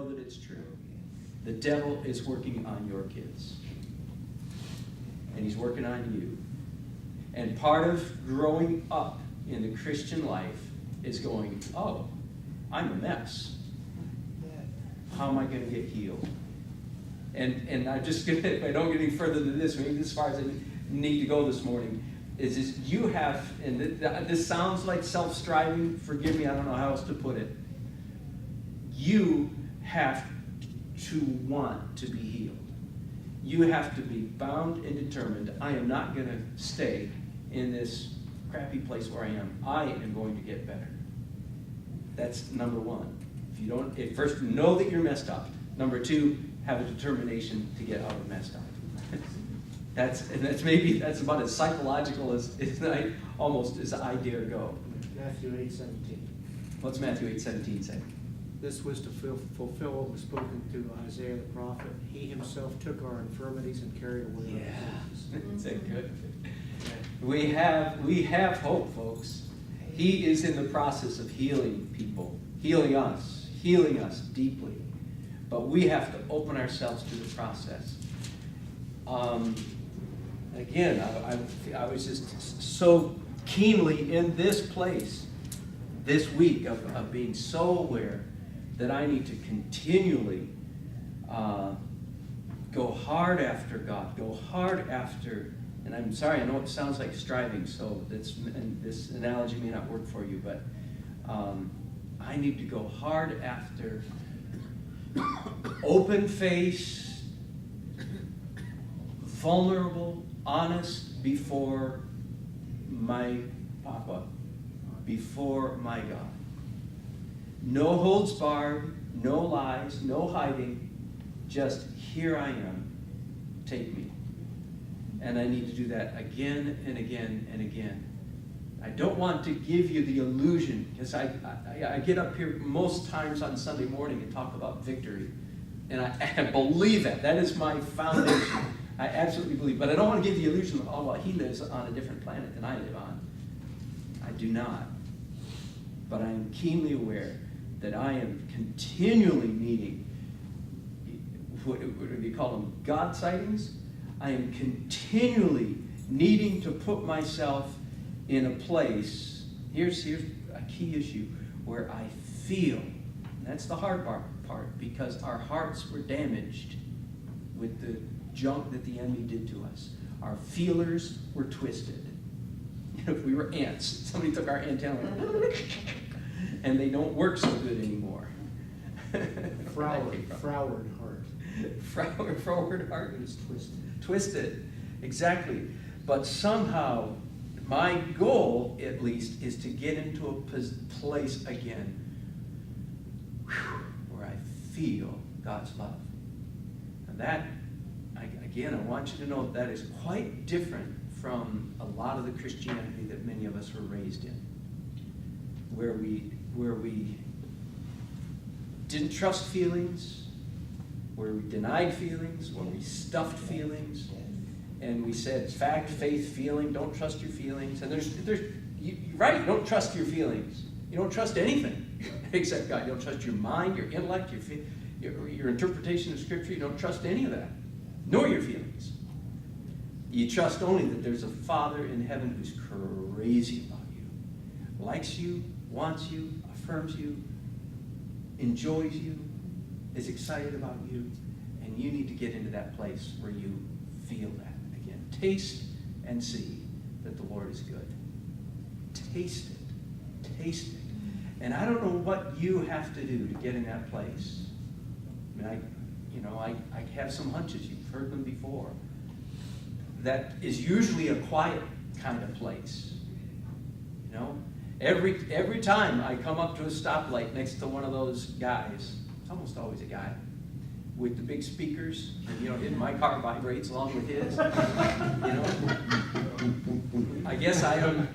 know that it's true. The devil is working on your kids. And he's working on you. And part of growing up in the Christian life is going, oh, I'm a mess. How am I going to get healed? And I'm just going to, if I don't get any further than this, maybe as far as I need to go this morning, is this, you have, and this sounds like self-striving, forgive me, I don't know how else to put it. You have to want to be healed. You have to be bound and determined, I am not going to stay in this crappy place where I am. I am going to get better. That's number one. First, know that you're messed up. Number two, have a determination to get out of messed up. That's about as psychological as almost as I dare go. Matthew 8:17. What's Matthew 8:17 say? This was to fulfill what was spoken to Isaiah the prophet. He himself took our infirmities and carried away our diseases. Is that good? We have hope, folks. He is in the process of healing people, healing us deeply. But we have to open ourselves to the process. Again, I was just so keenly in this place this week of being so aware that I need to continually go hard after God, go hard after, and I'm sorry, I know it sounds like striving, so and this analogy may not work for you, but I need to go hard after open face, vulnerable, honest before my Papa, before my God. No holds barred, no lies, no hiding, just here I am, take me. And I need to do that again and again and again. I don't want to give you the illusion, because I get up here most times on Sunday morning and talk about victory. And I believe it. That is my foundation. I absolutely believe. But I don't want to give the illusion of, oh, well, he lives on a different planet than I live on. I do not. But I am keenly aware that I am continually needing, what do you call them, God sightings? I am continually needing to put myself in a place, here's a key issue, where I feel, and that's the hard part, because our hearts were damaged with the junk that the enemy did to us. Our feelers were twisted. If we were ants, somebody took our antenna and they don't work so good anymore. Froward heart. Froward heart is twisted. Twisted, exactly. But somehow, my goal, at least, is to get into a place again where I feel God's love. And that, again, I want you to know that is quite different from a lot of the Christianity that many of us were raised in, where we didn't trust feelings, where we denied feelings, where we stuffed feelings, and we said fact, faith, feeling, don't trust your feelings. And you're right, you don't trust your feelings. You don't trust anything except God. You don't trust your mind, your intellect, your interpretation of Scripture. You don't trust any of that, nor your feelings. You trust only that there's a Father in heaven who's crazy about you, likes you, wants you, affirms you, enjoys you, is excited about you, and you need to get into that place where you feel that again. Taste and see that the Lord is good. Taste it. Taste it. And I don't know what you have to do to get in that place. I mean, I have some hunches. You've heard them before. That is usually a quiet kind of place. You know? Every time I come up to a stoplight next to one of those guys, it's almost always a guy, with the big speakers, and my car vibrates along with his. I guess I'm,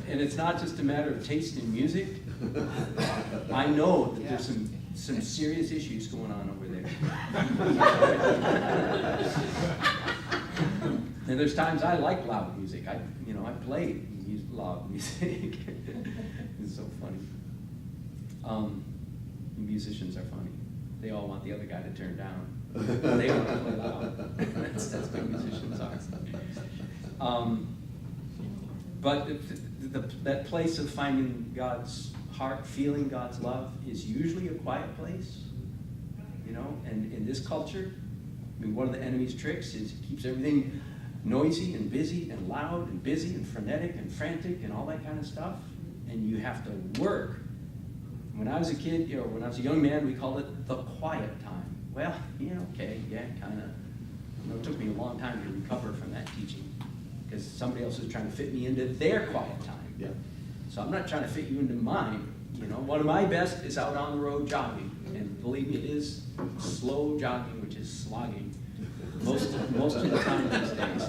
and it's not just a matter of taste in music. I know that there's some serious issues going on over there. And there's times I like loud music. I play loud music. It's so funny. Musicians are funny. They all want the other guy to turn down. They want to play loud. That's what musicians are. But that place of finding God's heart, feeling God's love, is usually a quiet place. You know, and in this culture, I mean, one of the enemy's tricks is he keeps everything noisy and busy and loud and busy and frenetic and frantic and all that kind of stuff. And you have to work. When I was a kid, you know, when I was a young man, we called it the quiet time. Well, yeah, okay, yeah, kind of. You know, it took me a long time to recover from that teaching because somebody else was trying to fit me into their quiet time. Yeah. So I'm not trying to fit you into mine. You know, one of my best is out on the road jogging, and believe me, it is slow jogging, which is slogging most of the time these days.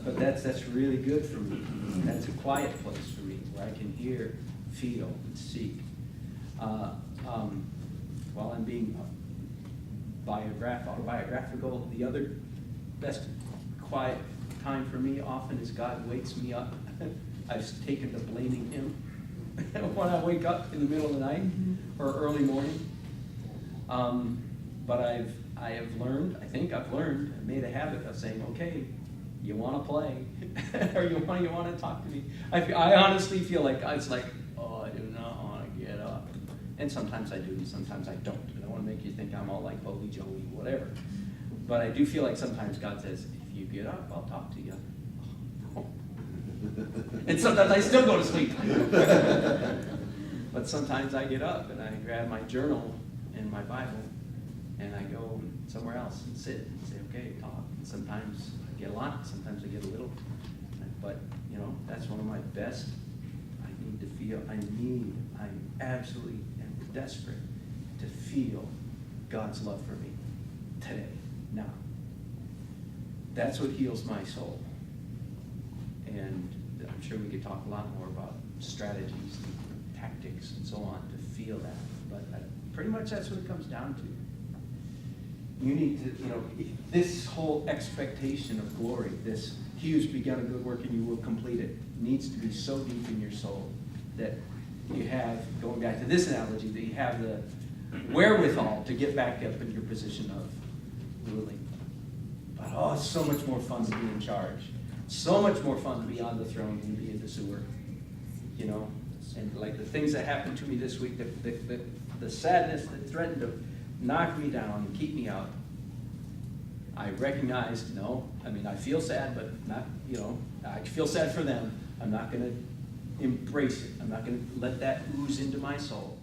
But that's really good for me. That's a quiet place for me where I can hear, feel, and seek. While I'm being autobiographical, the other best quiet time for me often is God wakes me up. I've taken to blaming him when I wake up in the middle of the night or early morning. But I have learned, I think I've learned, I made a habit of saying, okay, you want to play, or you want to talk to me. I honestly feel like it's like, oh, I do not want to get up. And sometimes I do, and sometimes I don't. I don't want to make you think I'm all like holy Joey, whatever. But I do feel like sometimes God says, if you get up, I'll talk to you. And sometimes I still go to sleep. But sometimes I get up and I grab my journal and my Bible and I go somewhere else and sit and say, okay, talk. And sometimes I get a lot, sometimes I get a little. But, you know, that's one of my best. I need to feel, I absolutely am desperate to feel God's love for me today, now. That's what heals my soul. And I'm sure we could talk a lot more about strategies and tactics and so on to feel that. But pretty much that's what it comes down to. You need to, you know, this whole expectation of glory, this he who's begun a good work and you will complete it, needs to be so deep in your soul that you have, going back to this analogy, that you have the wherewithal to get back up in your position of ruling. But oh, it's so much more fun to be in charge. So much more fun to be on the throne than to be in the sewer, you know. And like the things that happened to me this week, the sadness that threatened to knock me down and keep me out. I recognized, no, I mean, I feel sad, but not, you know, I feel sad for them. I'm not going to embrace it. I'm not going to let that ooze into my soul.